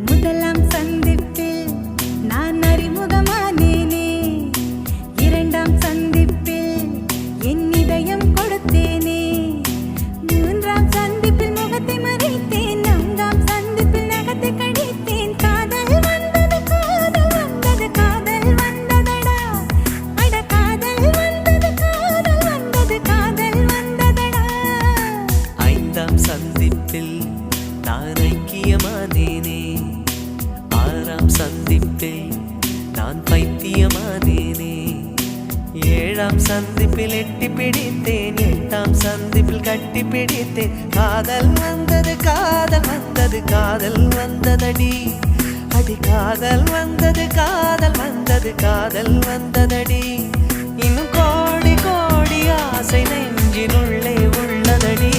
முதலாம் சந்திப்பில் நான் அறிமுகமானேனே, இரண்டாம் சந்திப்பில் என் இதயம் கொடுத்தேனே, மூன்றாம் சந்திப்பில் முகத்தை மறைத்தேன், நான்காம் சந்திப்பில் நகத்தை கடித்தேன். காதல் வந்தது காதல் வந்தது காதல் வந்ததடா, அட காதல் வந்தது காதல் வந்தது காதல் வந்ததடா. ஐந்தாம் சந்திப்பில் நான் ஐக்கியமானேனே, ஆறாம் சந்திப்பில் நான் பைத்தியமானேனே, ஏழாம் சந்திப்பில் எட்டி பிடித்தேன், எட்டாம் சந்திப்பில் கட்டி பிடித்தேன். காதல் வந்தது காதல் வந்தது காதல் வந்ததடி, அடி காதல் வந்தது காதல் வந்தது காதல் வந்ததடி. இன்னும் கோடி கோடி ஆசை நெஞ்சினுள்ளே உள்ளதடி.